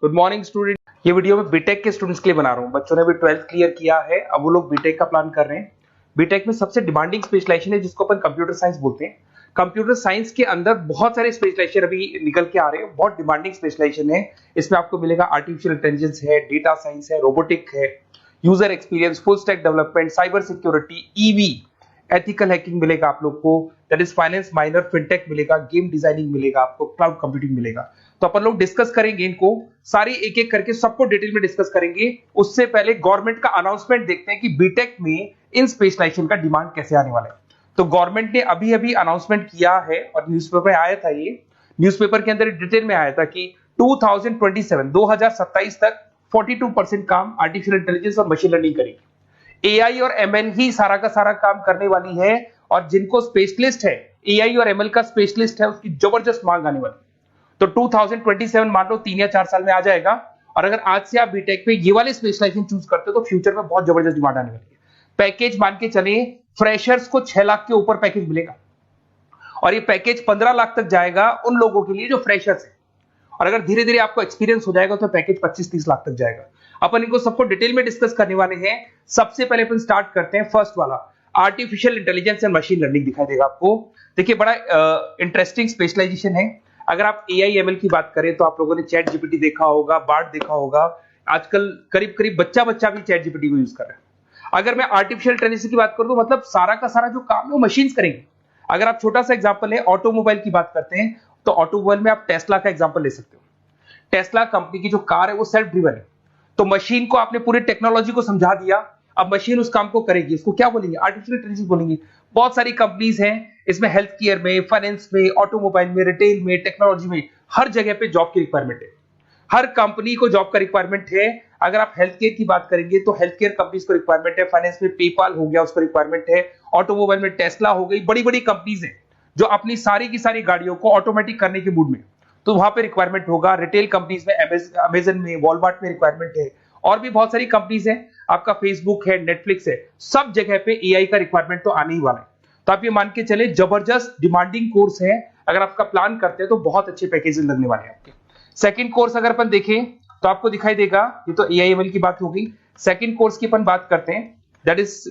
Good morning student. ये video मैं BTech के स्टूडेंट्स के लिए बना रहा हूँ। बच्चों ने भी 12th क्लियर किया है, अब वो लोग बीटेक का प्लान कर रहे हैं। बीटेक में सबसे डिमांडिंग स्पेशलाइजेशन है जिसको अपन कंप्यूटर साइंस बोलते हैं। कंप्यूटर साइंस के अंदर बहुत सारे स्पेशलाइजेशन अभी निकल के आ रहे हैं, बहुत डिमांडिंग स्पेशलाइजेशन है। इसमें आपको मिलेगा आर्टिफिशियल इंटेलिजेंस है, डेटा साइंस है, रोबोटिक है, user experience, full stack development, cyber security, EV, ethical hacking मिलेगा आप लोग को, that is finance minor, fintech मिलेगा, गेम डिजाइनिंग मिलेगा आपको, क्लाउड कंप्यूटिंग मिलेगा। तो अपन लोग डिस्कस करेंगे इनको सारी एक एक करके, सबको डिटेल में डिस्कस करेंगे। उससे पहले गवर्नमेंट का अनाउंसमेंट देखते हैं कि बीटेक में इन स्पेशलाइजेशन का डिमांड कैसे आने वाला है। तो गवर्नमेंट ने अभी अभी अनाउंसमेंट किया है और न्यूज़पेपर में आया था, ये न्यूज़पेपर के अंदर डिटेल में आया था कि 2027 तक 42% काम आर्टिफिशियल इंटेलिजेंस और मशीन लर्निंग करेगी। एआई और एमएल ही सारा का सारा काम करने वाली है, और जिनको स्पेशलिस्ट है, एआई और एमएल का स्पेशलिस्ट है, उसकी जबरदस्त मांग आने वाली। तो 2027 मान लो 3 या 4 साल में आ जाएगा। और अगर आज से आप बीटेक पे ये वाले स्पेशलाइजेशन चूज करते हो तो फ्यूचर में बहुत जबरदस्त डिमांड आने वाली है। पैकेज मान के चले, फ्रेशर्स को 6 लाख के ऊपर पैकेज मिलेगा, और ये पैकेज 15 लाख तक जाएगा उन लोगों के लिए जो फ्रेशर्स है। और अगर धीरे धीरे आपको एक्सपीरियंस हो जाएगा तो पैकेज 25-30 लाख तक जाएगा। अपन इनको सबको डिटेल में डिस्कस करने वाले हैं। सबसे पहले अपन स्टार्ट करते हैं फर्स्ट वाला, artificial intelligence and machine learning दिखाई देगा आपको। देखिए बड़ा इंटरेस्टिंग स्पेशलाइजेशन है। अगर आप एआई एमएल की बात करें तो आप लोगों ने चैट जीपीटी देखा होगा, बार्ड देखा होगा। आजकल करीब करीब बच्चा भी चैट जीपीटी को यूज कर रहा है। अगर मैं आर्टिफिशियल इंटेलिजेंस की बात करूं तो मतलब सारा का सारा जो काम है वो मशीन्स करेंगे। अगर आप छोटा सा एग्जांपल है, ऑटोमोबाइल की बात करते हैं तो ऑटोमोबाइल में आप टेस्ला का एग्जांपल ले सकते हो। टेस्ला कंपनी की जो कार है वो सेल्फ ड्रिवन है। तो मशीन को आपने पूरी टेक्नोलॉजी को समझा दिया, अब मशीन उस काम को करेगी। इसको क्या बोलेंगे? आर्टिफिशियल इंटेलिजेंस बोलेंगे। बहुत सारी कंपनीज हैं इसमें, हेल्थ केयर में, फाइनेंस में, ऑटोमोबाइल में, रिटेल में, टेक्नोलॉजी में, हर जगह पे जॉब की रिक्वायरमेंट है। हर कंपनी को जॉब का रिक्वायरमेंट है। अगर आप हेल्थ केयर की बात करेंगे तो हेल्थ केयर कंपनीज को रिक्वायरमेंट है, फाइनेंस में पेपाल हो गया उसको रिक्वायरमेंट है, ऑटोमोबाइल में टेस्ला हो गई, बड़ी बड़ी कंपनीज हैं जो अपनी सारी की सारी गाड़ियों को ऑटोमेटिक करने के मूड में, तो वहां पे रिक्वायरमेंट होगा। रिटेल कंपनीज में अमेजन में, वॉलमार्ट में रिक्वायरमेंट है, और भी बहुत सारी कंपनीज हैं, आपका फेसबुक है, नेटफ्लिक्स है, सब जगह पे एआई का रिक्वायरमेंट तो आने ही वाला है। तो आप ये मान के चले जबरदस्त डिमांडिंग कोर्स है। अगर आपका प्लान करते हैं तो बहुत अच्छे पैकेजेस लगने वाले हैं आपके। सेकंड कोर्स अगर अपन देखें तो आपको दिखाई देगा, ये तो एआई एमएल की बात हो गई। सेकंड कोर्स की अपन बात करते हैं, that is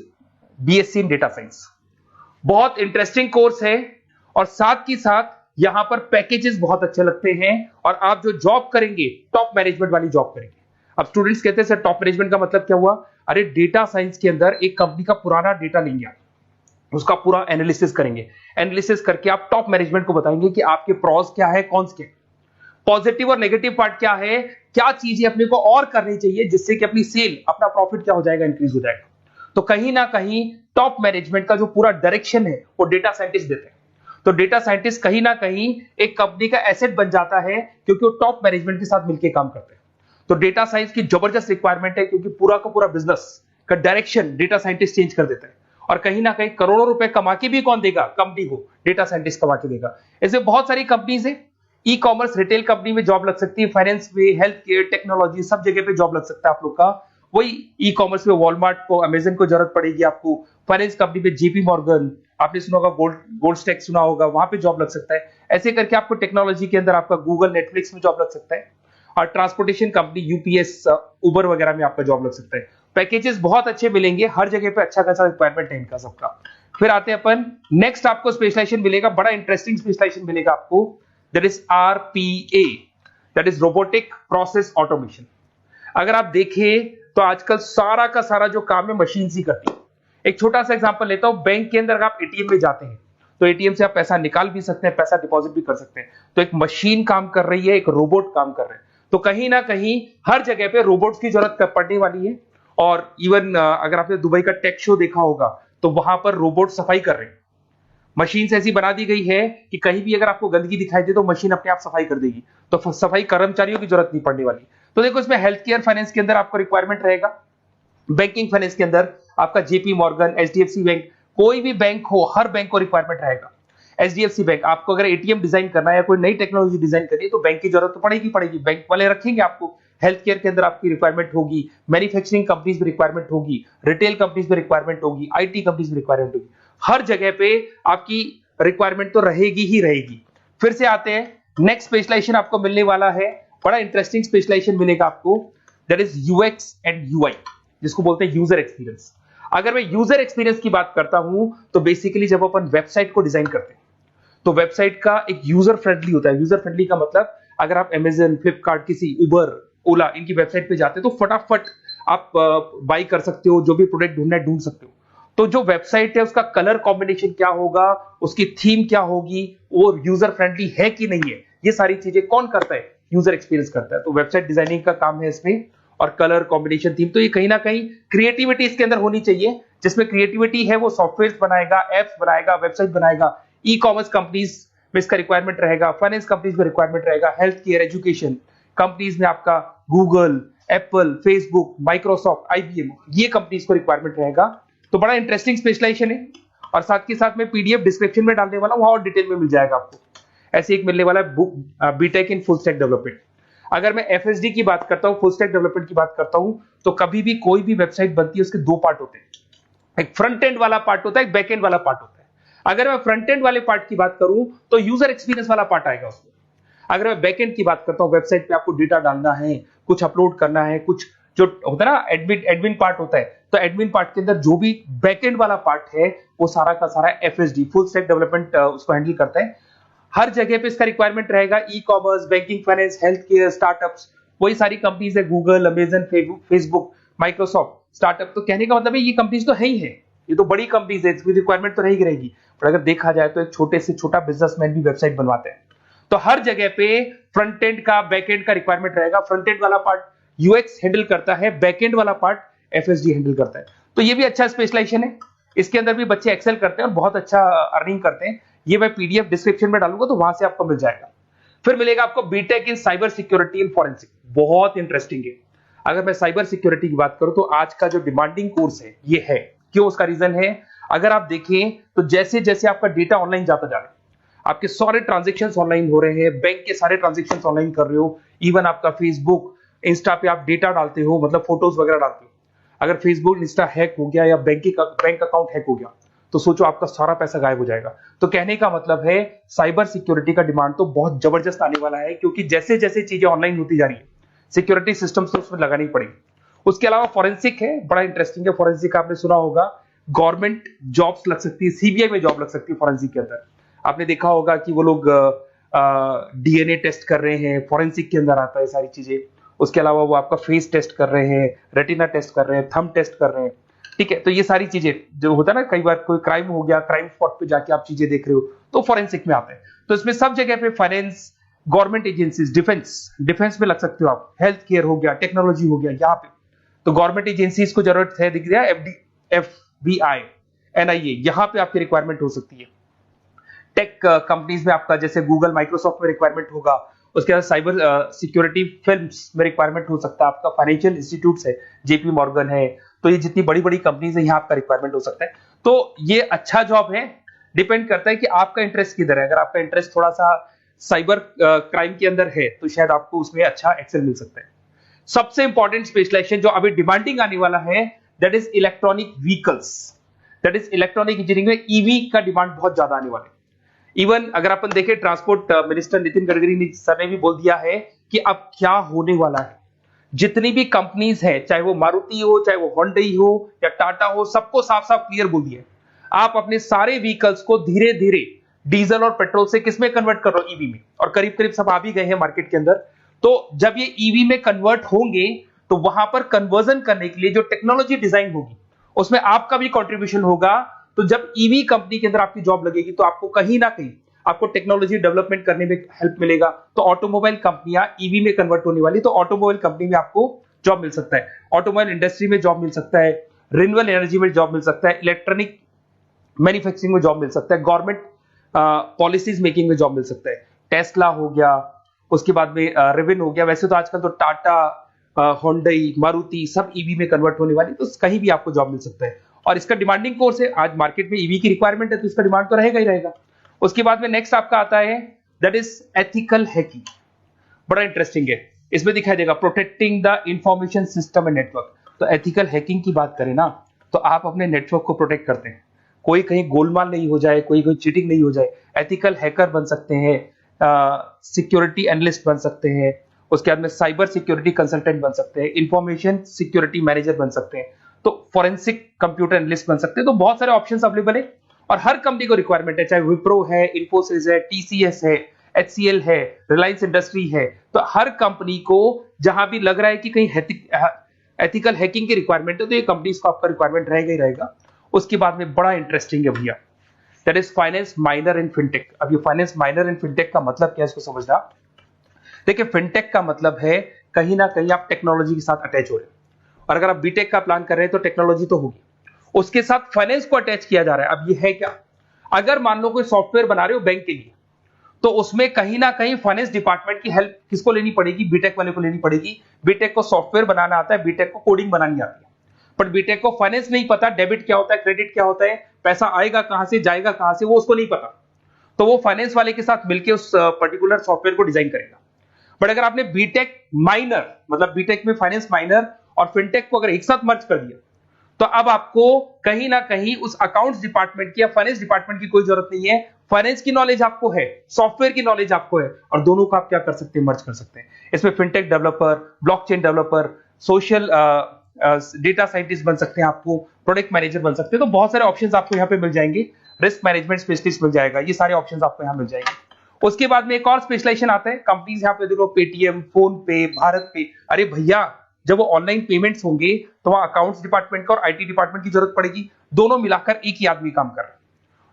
BSc in data science. बहुत इंटरेस्टिंग कोर्स है, और साथ ही साथ यहां पर पैकेजेस बहुत अच्छे लगते हैं, और आप जो जॉब करेंगे टॉप मैनेजमेंट वाली जॉब करेंगे। अब स्टूडेंट्स कहते हैं सर टॉप मैनेजमेंट का मतलब क्या हुआ? अरे डेटा साइंस के अंदर एक कंपनी का पुराना डेटा लेंगे आप, उसका पूरा एनालिसिस करेंगे, एनालिसिस करके आप टॉप मैनेजमेंट को बताएंगे कि आपके प्रॉस क्या है, कॉन्स क्या है, पॉजिटिव और नेगेटिव पार्ट क्या है, क्या चीजें अपने को और करनी चाहिए जिससे कि अपनी सेल, अपना प्रॉफिट क्या हो जाएगा, इंक्रीज हो जाएगा। तो कहीं ना कहीं टॉप मैनेजमेंट का जो पूरा डायरेक्शन है वो डेटा साइंटिस्ट देते हैं। तो डेटा साइंटिस्ट कहीं ना कहीं एक कंपनी का एसेट बन जाता है, क्योंकि वो टॉप मैनेजमेंट के साथ मिलकर काम करते हैं। तो डेटा साइंस की जबरदस्त रिक्वायरमेंट है, क्योंकि पूरा का पूरा बिजनेस का डायरेक्शन डेटा साइंटिस्ट चेंज कर देता है। और कहीं ना कहीं करोड़ों रुपए कमा के भी कौन देगा? कंपनी को डेटा साइंटिस्ट कमा के देगा। ऐसे बहुत सारी कंपनीज है, ई कॉमर्स, रिटेल कंपनी में जॉब लग सकती है, फाइनेंस में, हेल्थ केयर, टेक्नोलॉजी, सब जगह पे जॉब लग सकता है आप लोग का। वही ई कॉमर्स में वॉलमार्ट को, अमेजन को जरूरत पड़ेगी आपको। फाइनेंस कंपनी में जेपी मॉर्गन, आपने सुना होगा, गोल्ड स्टैक सुना होगा, वहां पे जॉब लग सकता है। ऐसे करके आपको टेक्नोलॉजी के अंदर आपका गूगल, नेटफ्लिक्स में जॉब लग सकता है। और ट्रांसपोर्टेशन कंपनी यूपीएस, उबर वगैरह में आपका जॉब लग सकता है। पैकेजेस बहुत अच्छे मिलेंगे, हर जगह पे अच्छा खासा रिक्वायरमेंट है इनका सबका। फिर आते हैं अपन नेक्स्ट, आपको स्पेशलाइजेशन मिलेगा, बड़ा इंटरेस्टिंग स्पेशलाइजेशन मिलेगा आपको, that is RPA, that is robotic process automation. अगर आप देखें तो आजकल सारा का सारा जो काम है मशीन ही करती है। एक छोटा सा एग्जांपल लेता हूं, बैंक के अंदर अगर आप एटीएम में जाते हैं तो एटीएम से आप पैसा निकाल भी सकते हैं, पैसा डिपॉजिट भी कर सकते हैं। तो एक मशीन काम कर रही है, एक रोबोट काम कर रहे हैं। तो कहीं ना कहीं हर जगह पे रोबोट्स की जरूरत पड़ने वाली है। और इवन अगर आपने दुबई का टेक शो देखा होगा तो वहां पर रोबोट सफाई कर रहे हैं। मशीन ऐसी बना दी गई है कि कहीं भी अगर आपको गंदगी दिखाई दे तो मशीन अपने आप सफाई कर देगी, तो सफाई कर्मचारियों की जरूरत नहीं पड़ने वाली। तो देखो इसमें हेल्थ केयर, फाइनेंस के अंदर आपको रिक्वायरमेंट रहेगा, बैंकिंग फाइनेंस के अंदर आपका जेपी मॉर्गन, एचडीएफसी बैंक, कोई भी बैंक हो, हर बैंक को रिक्वायरमेंट रहेगा। एचडीएफसी बैंक, आपको अगर एटीएम डिजाइन करना है या कोई नई टेक्नोलॉजी डिजाइन करनी है तो बैंक की जरूरत तो पड़ेगी, बैंक वाले रखेंगे आपको। हेल्थ केयर के अंदर आपकी रिक्वायरमेंट होगी, मैन्युफैक्चरिंग कंपनीज में रिक्वायरमेंट होगी, रिटेल कंपनीज में रिक्वायरमेंट होगी, आईटी कंपनीज में रिक्वायरमेंट होगी। हर जगह पे आपकी रिक्वायरमेंट तो रहेगी ही रहेगी। फिर से आते हैं, नेक्स्ट स्पेशलाइजेशन आपको मिलने वाला है बड़ा इंटरेस्टिंग स्पेशलाइजेशन मिलेगा आपको, that is UX and UI, जिसको बोलते हैं यूजर एक्सपीरियंस। अगर मैं यूजर एक्सपीरियंस की बात करता हूं तो बेसिकली जब अपन वेबसाइट को डिजाइन करते हैं तो वेबसाइट का एक यूजर फ्रेंडली होता है। यूजर फ्रेंडली का मतलब अगर आप अमेजन, फ्लिपकार्ट, किसी उबर, ओला इनकी वेबसाइट पे जाते हैं तो फटाफट आप बाई कर सकते हो, जो भी प्रोडक्ट ढूंढना है ढूंढ सकते हो। तो जो वेबसाइट है उसका कलर कॉम्बिनेशन क्या होगा, उसकी थीम क्या होगी, वो यूजर फ्रेंडली है कि नहीं है, ये सारी चीजें कौन करता है, यूजर एक्सपीरियंस करता है। तो वेबसाइट डिजाइनिंग का काम है इसमें, और कलर कॉम्बिनेशन, थीम, तो ये कहीं ना कहीं क्रिएटिविटी इसके अंदर होनी चाहिए। जिसमें क्रिएटिविटी है वो सॉफ्टवेयर बनाएगा, एप्स बनाएगा, वेबसाइट बनाएगा। ई कॉमर्स कंपनीज में इसका रिक्वायरमेंट रहेगा, फाइनेंस कंपनीज में रिक्वायरमेंट रहेगा, हेल्थ केयर, एजुकेशन कंपनीज में आपका Google, Apple, Facebook, Microsoft, IBM, ये कंपनीज को रिक्वायरमेंट रहेगा। तो बड़ा इंटरेस्टिंग स्पेशलाइजेशन है, और साथ के साथ में पीडीएफ डिस्क्रिप्शन में डालने वाला हूं, वहां और डिटेल में मिल जाएगा आपको। ऐसे एक मिलने वाला है book, BTech in full stack development. अगर मैं एफएसडी की बात करता हूं, फुल स्टैक डेवलपमेंट की बात करता हूं, तो कभी भी कोई भी वेबसाइट बनती है उसके दो पार्ट होते हैं, एक फ्रंट एंड वाला पार्ट होता है, एक बैक एंड वाला पार्ट होता है। अगर मैं फ्रंट एंड वाले पार्ट की बात करूं तो यूजर एक्सपीरियंस वाला पार्ट आएगा उसमें। अगर मैं बैक एंड की बात करता हूं, वेबसाइट पे आपको डेटा डालना है, कुछ अपलोड करना है, कुछ जो होता है ना एडमिन पार्ट होता है, तो एडमिन पार्ट के अंदर जो भी बैक एंड वाला पार्ट है वो सारा का सारा एफएसडी, फुल स्टैक डेवलपमेंट, उसको हैंडल करता है। हर जगह पे इसका रिक्वायरमेंट रहेगा। E commerce, banking, finance, health care, startups, वही सारी कंपनीज है, Google, Amazon, Facebook, Microsoft, startup. तो कहने का मतलब है ये कंपनीज तो है ही है, ये तो बड़ी कंपनीज है, इसकी रिक्वायरमेंट तो रहेगी रहेगी। पर अगर देखा जाए तो एक छोटे से छोटा बिजनेसमैन भी वेबसाइट बनवाते हैं। तो हर जगह पे फ्रंट एंड का, बैक एंड का रिक्वायरमेंट रहेगा। फ्रंट एंड वाला पार्ट यूएक्स हैंडल करता है, बैक एंड वाला पार्ट एफएसडी हैंडल करता है। तो ये भी अच्छा स्पेशलाइजेशन है, इसके अंदर भी बच्चे एक्सेल करते हैं और बहुत अच्छा अर्निंग करते हैं। ये मैं पीडीएफ डिस्क्रिप्शन में डालूंगा तो वहां से आपको मिल जाएगा। फिर मिलेगा आपको BTech in cyber security and forensic, बहुत इंटरेस्टिंग है। अगर मैं साइबर सिक्योरिटी की बात करूं तो आज का जो डिमांडिंग कोर्स है ये है। क्यों? उसका रीजन है, अगर आप देखें तो जैसे जैसे आपका डेटा ऑनलाइन जाता जा रहा है, आपके सारे ट्रांजेक्शंस ऑनलाइन हो रहे हैं, बैंक के सारे ट्रांजेक्शंस ऑनलाइन कर रहे हो, इवन आपका फेसबुक, इंस्टा पे आप डेटा डालते हो, मतलब फोटोज वगैरह डालते हो। अगर फेसबुक, इंस्टा हैक हो गया या बैंक अकाउंट हैक हो गया तो सोचो आपका सारा पैसा गायब हो जाएगा। तो कहने का मतलब है साइबर सिक्योरिटी का डिमांड तो बहुत जबरदस्त आने वाला है, क्योंकि जैसे जैसे चीजें ऑनलाइन होती जा रही है सिक्योरिटी सिस्टम्स तो उसमें लगानी पड़ेगी। उसके अलावा फॉरेंसिक है, बड़ा इंटरेस्टिंग है। फॉरेंसिक आपने सुना होगा, गवर्नमेंट जॉब्स लग सकती है, सीबीआई में जॉब लग सकती है फॉरेंसिक के अंदर। आपने देखा होगा कि वो लोग डीएनए टेस्ट कर रहे हैं, फॉरेंसिक के अंदर आता है सारी चीजें। उसके अलावा वो आपका फेस टेस्ट कर रहे हैं, रेटिना टेस्ट कर रहे हैं, थंब टेस्ट कर रहे हैं, ठीक है। तो ये सारी चीजें जो होता है ना, कई बार कोई क्राइम हो गया, क्राइम स्पॉट पे जाके आप चीजें देख रहे हो तो फॉरेंसिक में आते हैं। तो इसमें सब जगह पे फाइनेंस, गवर्नमेंट एजेंसीज, डिफेंस में लग सकते हो आप, हेल्थ केयर हो गया, टेक्नोलॉजी हो गया, यहाँ पे तो गवर्नमेंट एजेंसीज को जरूरत है, दिख रहा है, एफबीआई, एनआईए, यहाँ पे आपकी रिक्वायरमेंट हो सकती है। टेक कंपनीज में आपका जैसे गूगल, माइक्रोसॉफ्ट में रिक्वायरमेंट होगा। उसके बाद साइबर सिक्योरिटी फिल्म्स में रिक्वायरमेंट हो सकता है आपका, फाइनेंशियल इंस्टीट्यूट्स है, जेपी मॉर्गन है, तो ये जितनी बड़ी बड़ी कंपनीज है यहाँ आपका रिक्वायरमेंट हो सकता है। तो ये अच्छा जॉब है, डिपेंड करता है कि आपका इंटरेस्ट किधर है। अगर आपका इंटरेस्ट थोड़ा सा साइबर क्राइम के अंदर है तो शायद आपको उसमें अच्छा एक्सेल मिल सकता है। सबसे इंपॉर्टेंट स्पेशलाइजेशन जो अभी डिमांडिंग आने वाला है, that is electronic vehicles, that is electronic engineering में ईवी का डिमांड बहुत ज्यादा आने वाला है। इवन अगर अपन देखें, transport minister Nitin Gadkari sir ने भी बोल दिया है कि अब क्या होने वाला है, जितनी भी कंपनीज है, चाहे वो मारुति हो, चाहे वो होंडई हो या टाटा हो, सबको साफ साफ क्लियर बोल दिया, आप अपने सारे व्हीकल्स को धीरे धीरे डीजल और पेट्रोल से किसमें कन्वर्ट कर रहे हो, ईवी में। और करीब करीब सब आ भी गए हैं मार्केट के अंदर। तो जब ये ईवी में कन्वर्ट होंगे तो वहां पर कन्वर्जन करने के लिए जो टेक्नोलॉजी डिजाइन होगी उसमें आपका भी कंट्रीब्यूशन होगा। तो जब ईवी कंपनी के अंदर आपकी जॉब लगेगी तो आपको कहीं ना कहीं आपको टेक्नोलॉजी डेवलपमेंट करने में हेल्प मिलेगा। तो ऑटोमोबाइल कंपनियां ईवी में कन्वर्ट होने वाली, तो ऑटोमोबाइल कंपनी में आपको जॉब मिल सकता है, ऑटोमोबाइल इंडस्ट्री में जॉब मिल सकता है, रिन्यूएबल एनर्जी में जॉब मिल सकता है, इलेक्ट्रॉनिक मैन्युफैक्चरिंग में जॉब मिल सकता है, गवर्नमेंट पॉलिसीज मेकिंग में जॉब मिल सकता है, टेस्ला हो गया, उसके बाद में रिविन हो गया। वैसे तो आजकल तो टाटा, होंडई, मारुति सब ईवी में कन्वर्ट होने वाली, तो कहीं भी आपको जॉब मिल सकता है। और इसका डिमांडिंग कोर्स है, आज मार्केट में ईवी की रिक्वायरमेंट है तो इसका डिमांड तो रहेगा ही रहेगा। उसके बाद में नेक्स्ट आपका आता है, दैट इज एथिकल हैकिंग, बड़ा इंटरेस्टिंग है। इसमें दिखाई देगा protecting the information system and network. तो एथिकल हैकिंग की बात करें ना, तो आप अपने नेटवर्क को प्रोटेक्ट करते हैं, कोई कहीं गोलमाल नहीं हो जाए, कोई चीटिंग नहीं हो जाए। एथिकल हैकर बन सकते हैं, सिक्योरिटी एनालिस्ट बन सकते हैं, उसके बाद में साइबर सिक्योरिटी कंसल्टेंट बन सकते हैं, इंफॉर्मेशन सिक्योरिटी मैनेजर बन सकते हैं, तो फोरेंसिक कंप्यूटर एनालिस्ट बन सकते हैं। तो बहुत सारे ऑप्शंस अवेलेबल है और हर कंपनी को रिक्वायरमेंट है, चाहे विप्रो है, इन्फोसिस है, टीसीएस है, एचसीएल है, रिलायंस इंडस्ट्री है। तो हर कंपनी को जहां भी लग रहा है कि कहीं एथिकल हैकिंग की रिक्वायरमेंट है तो ये कंपनीज को आपका रिक्वायरमेंट रहेगा ही रहेगा। उसके बाद में बड़ा इंटरेस्टिंग है भैया, that is finance minor in fintech. अब ये फाइनेंस माइनर इन फिनटेक का मतलब क्या है इसको समझना। देखिए फिनटेक का मतलब है कहीं ना कहीं आप टेक्नोलॉजी के साथ अटैच हो रहे हैं, और अगर आप बीटेक का प्लान कर रहे हैं तो टेक्नोलॉजी तो होगी, उसके साथ फाइनेंस को अटैच किया जा रहा है। अब ये है क्या, अगर मान लो कोई सॉफ्टवेयर बना रहे हो बैंक के लिए, तो उसमें कहीं ना कहीं फाइनेंस डिपार्टमेंट की हेल्प किसको लेनी पड़ेगी, बीटेक वाले को लेनी पड़ेगी। बीटेक को सॉफ्टवेयर बनाना आता है, बीटेक को कोडिंग बनानी आती है, बट बीटेक को फाइनेंस नहीं पता, डेबिट क्या होता है, क्रेडिट क्या होता है, पैसा आएगा कहां से, जाएगा कहां से, वो उसको नहीं पता। तो वो फाइनेंस वाले के साथ मिलकर उस पर्टिकुलर सॉफ्टवेयर को डिजाइन करेगा। बट अगर आपने बीटेक माइनर, मतलब बीटेक में फाइनेंस माइनर और फिनटेक को अगर एक साथ मर्ज कर दिया, तो अब आपको कहीं ना कहीं उस अकाउंट्स डिपार्टमेंट की या फाइनेंस डिपार्टमेंट की कोई जरूरत नहीं है। फाइनेंस की नॉलेज आपको है, सॉफ्टवेयर की नॉलेज आपको है, और दोनों को आप क्या कर सकते हैं, मर्ज कर सकते हैं। इसमें fintech developer, blockchain developer, social data scientist बन सकते हैं, आपको प्रोडक्ट मैनेजर बन सकते हैं। तो बहुत सारे ऑप्शंस आपको यहाँ पे मिल जाएंगे, रिस्क मैनेजमेंट स्पेशलिस्ट मिल जाएगा, ये सारे ऑप्शंस आपको यहाँ मिल जाएंगे। उसके बाद में एक और स्पेशलाइजेशन आता है, कंपनीज यहाँ पे देखो पेटीएम, फोन पे, भारत पे। अरे भैया जब वो ऑनलाइन पेमेंट्स होंगे तो वहां अकाउंट्स डिपार्टमेंट का और आईटी डिपार्टमेंट की जरूरत पड़ेगी, दोनों मिलाकर एक ही आदमी काम कर रहा है,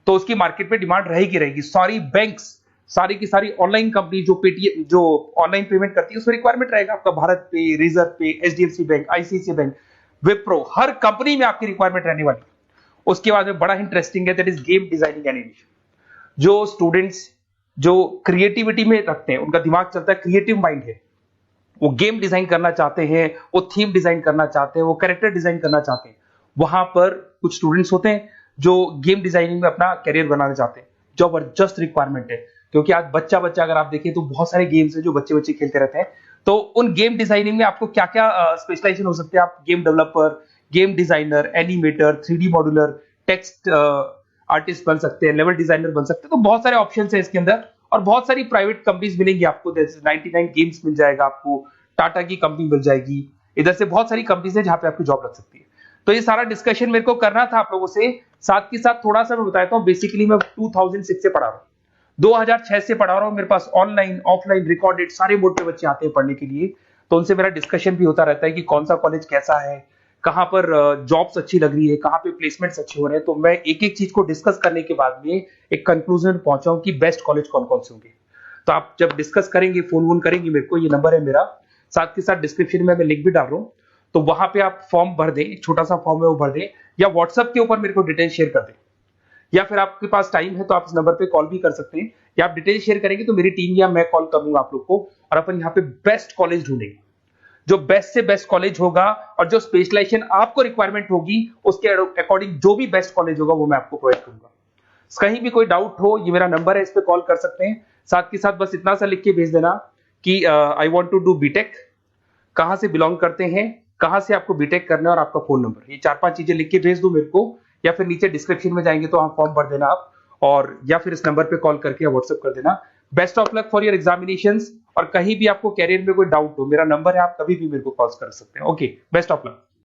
तो उसकी मार्केट में डिमांड रहेगी रहेगी। सारी बैंक्स, सारी की सारी ऑनलाइन कंपनी जो पेटीएम, जो ऑनलाइन पेमेंट करती है, उसमें रिक्वायरमेंट रहेगा आपका भारत पे, रिजर्व पे, HDFC bank, ICICI bank, Wipro, हर कंपनी में आपकी रिक्वायरमेंट रहने वाली है। उसके बाद में बड़ा इंटरेस्टिंग है, that is game designing animation. जो स्टूडेंट्स जो क्रिएटिविटी में रखते हैं, उनका दिमाग चलता है, क्रिएटिव माइंड है, वो गेम डिजाइन करना चाहते हैं, वो थीम डिजाइन करना चाहते हैं, वो कैरेक्टर डिजाइन करना चाहते हैं, वहां पर कुछ स्टूडेंट्स होते हैं जो गेम डिजाइनिंग में अपना करियर बनाना चाहते हैं। जबरदस्त रिक्वायरमेंट है, क्योंकि आज बच्चा बच्चा अगर आप देखें तो बहुत सारे गेम्स हैं जो बच्चे बच्चे खेलते रहते हैं। तो उन गेम डिजाइनिंग में आपको क्या क्या स्पेशलाइजेशन हो सकते हैं, आप game developer, game designer, animator, 3D modular, text artist बन सकते हैं, लेवल डिजाइनर बन सकते हैं। तो बहुत सारे ऑप्शन है इसके अंदर, और बहुत सारी प्राइवेट कंपनीज मिलेंगी आपको, जैसे 99 गेम्स मिल जाएगा आपको, टाटा की कंपनी मिल जाएगी, इधर से बहुत सारी कंपनीज है जहां पे आपकी जॉब लग सकती है। तो ये सारा डिस्कशन मेरे को करना था आप लोगों से, साथ के साथ थोड़ा सा मैं बताता हूँ। बेसिकली मैं 2006 से पढ़ा रहा हूँ, 2006 से पढ़ा रहा हूँ। मेरे पास ऑनलाइन, ऑफलाइन, रिकॉर्डेड सारे मोड पे बच्चे आते हैं पढ़ने के लिए, तो उनसे मेरा डिस्कशन भी होता रहता है कि कौन सा कॉलेज कैसा है, कहां पर जॉब्स अच्छी लग रही है, कहां पे प्लेसमेंट्स अच्छे हो रहे हैं। तो मैं एक एक चीज को डिस्कस करने के बाद में एक कंक्लूजन पहुंचा हूं कि बेस्ट कॉलेज कौन कौन से होंगे। तो आप जब डिस्कस करेंगे, फोन वोन करेंगे मेरे को, ये नंबर है मेरा, साथ के साथ डिस्क्रिप्शन में मैं लिंक भी डाल रहा हूँ, तो वहां पे आप फॉर्म भर दें, एक छोटा सा फॉर्म है वो भर दें, या व्हाट्सएप के ऊपर मेरे को डिटेल शेयर कर दें, या फिर आपके पास टाइम है तो आप इस नंबर पे कॉल भी कर सकते हैं, या आप डिटेल शेयर करेंगे तो मेरी टीम या मैं कॉल करूंगा आप लोग को, और अपन यहाँ पे बेस्ट कॉलेज ढूंढेंगे। जो बेस्ट से बेस्ट कॉलेज होगा और जो स्पेशलाइजेशन आपको रिक्वायरमेंट होगी उसके अकॉर्डिंग जो भी बेस्ट कॉलेज होगा वो मैं आपको प्रोवाइड करूंगा। कहीं भी कोई डाउट हो, ये मेरा नंबर है, इस पे कॉल कर सकते हैं। साथ के साथ बस इतना सा लिख के भेज देना कि I want to do BTech, कहां से बिलोंग करते हैं, कहां से आपको बीटेक करना है, और आपका फोन नंबर, ये 4-5 चीजें लिख के भेज दो मेरे को, या फिर नीचे डिस्क्रिप्शन में जाएंगे तो आप फॉर्म भर देना आप, और या फिर इस नंबर पे कॉल करके या व्हाट्सएप कर देना। Best of luck for your examinations, और कहीं भी आपको कैरियर में कोई डाउट हो, मेरा नंबर है, आप कभी भी मेरे को कॉल कर सकते हैं। Okay, best of luck.